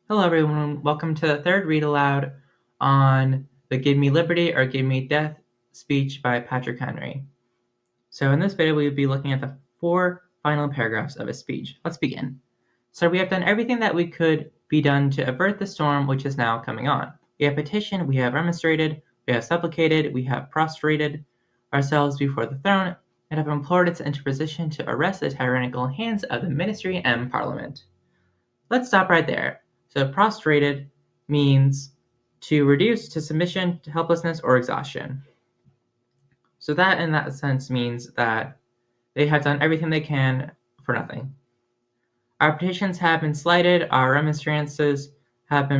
Hello, everyone. Welcome to the third read aloud on the Give Me Liberty or Give Me Death speech by Patrick Henry. So, in this video, we will be looking at the 4 final paragraphs of his speech. Let's begin. So, we have done everything that we could be done to avert the storm which is now coming on. We have petitioned, we have remonstrated, we have supplicated, we have prostrated ourselves before the throne, and have implored its interposition to arrest the tyrannical hands of the ministry and parliament. Let's stop right there. So prostrated means to reduce to submission, to helplessness, or exhaustion. So that in that sense means that they have done everything they can for nothing. Our petitions have been slighted, our remonstrances have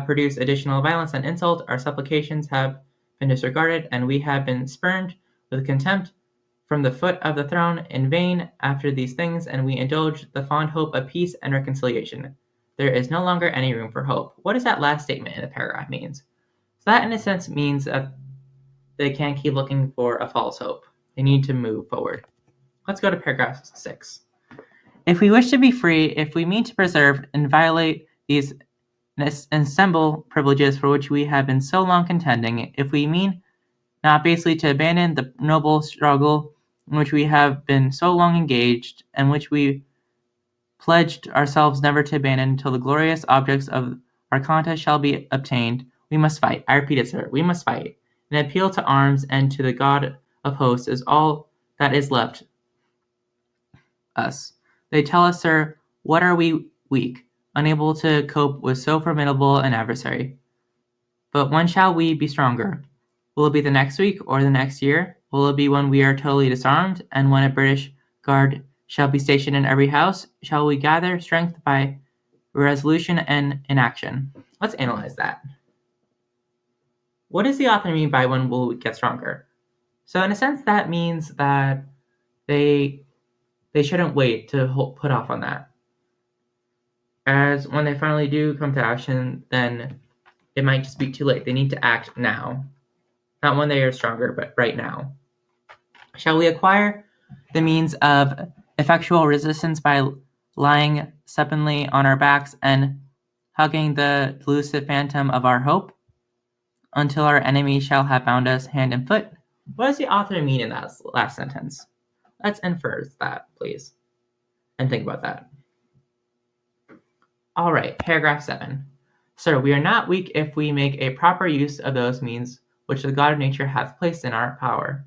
produced additional violence and insult, our supplications have been disregarded, and we have been spurned with contempt from the foot of the throne in vain after these things, and we indulge the fond hope of peace and reconciliation. There is no longer any room for hope. What does that last statement in the paragraph means? So that, in a sense, means that they can't keep looking for a false hope. They need to move forward. Let's go to paragraph 6. If we wish to be free, if we mean to preserve and violate these ensemble privileges for which we have been so long contending, if we mean not basely to abandon the noble struggle in which we have been so long engaged, and which we pledged ourselves never to abandon until the glorious objects of our contest shall be obtained, we must fight. I repeat it, sir, we must fight. An appeal to arms and to the God of hosts is all that is left us. They tell us, sir, what are we weak, unable to cope with so formidable an adversary? But when shall we be stronger? Will it be the next week or the next year? Will it be when we are totally disarmed, and when a British guard shall be stationed in every house? Shall we gather strength by resolution and inaction? Let's analyze that. What does the author mean by when will we get stronger? So in a sense, that means that they shouldn't wait to put off on that. As when they finally do come to action, then it might just be too late. They need to act now. Not when they are stronger, but right now. Shall we acquire the means of effectual resistance by lying supinely on our backs and hugging the delusive phantom of our hope until our enemy shall have bound us hand and foot? What does the author mean in that last sentence? Let's infer that, please, and think about that. All right, paragraph 7. Sir, we are not weak if we make a proper use of those means which the God of nature hath placed in our power.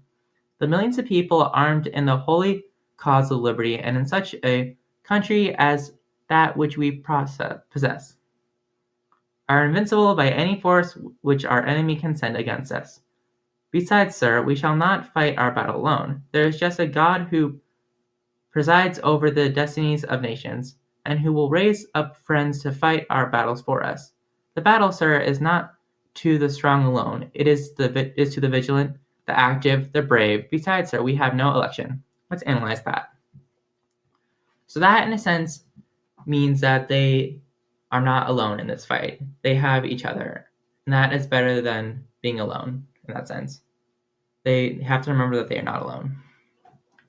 The millions of people armed in the holy cause of liberty, and in such a country as that which we possess, are invincible by any force which our enemy can send against us. Besides, sir, we shall not fight our battle alone. There is just a God who presides over the destinies of nations, and who will raise up friends to fight our battles for us. The battle, sir, is not to the strong alone. It is to the vigilant, the active, the brave. Besides, sir, we have no election. Let's analyze that. So that, in a sense, means that they are not alone in this fight. They have each other, and that is better than being alone in that sense. They have to remember that they are not alone.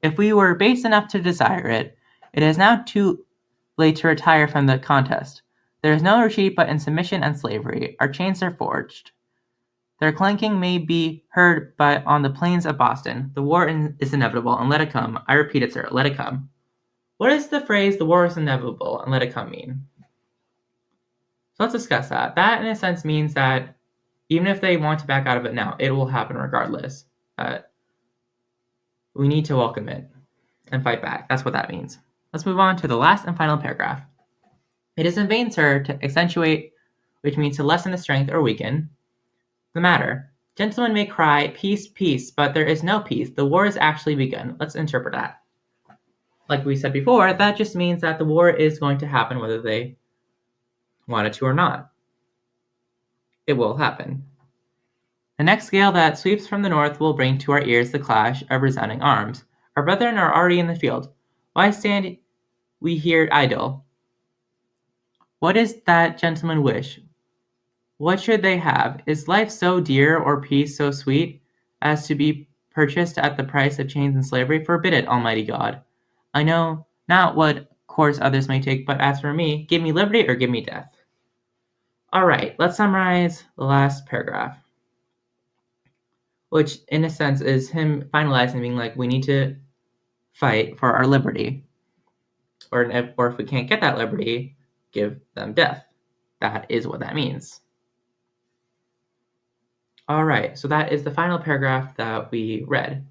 If we were base enough to desire it, it is now too late to retire from the contest. There is no retreat but in submission and slavery. Our chains are forged. Their clanking may be heard on the plains of Boston. The war is inevitable, and let it come. I repeat it, sir, let it come. What does the phrase, the war is inevitable, and let it come mean? So let's discuss that. That, in a sense, means that even if they want to back out of it now, it will happen regardless. We need to welcome it and fight back. That's what that means. Let's move on to the last and final paragraph. It is in vain, sir, to accentuate, which means to lessen the strength or weaken, the matter. Gentlemen may cry, peace, peace, but there is no peace. The war is actually begun. Let's interpret that. Like we said before, that just means that the war is going to happen whether they want it to or not. It will happen. The next gale that sweeps from the north will bring to our ears the clash of resounding arms. Our brethren are already in the field. Why stand we here idle? What is that gentleman wish? What should they have? Is life so dear, or peace so sweet, as to be purchased at the price of chains and slavery? Forbid it, Almighty God. I know not what course others may take, but as for me, give me liberty or give me death. All right, let's summarize the last paragraph, which in a sense is him finalizing, being like, we need to fight for our liberty. Or if we can't get that liberty, give them death. That is what that means. All right, so that is the final paragraph that we read.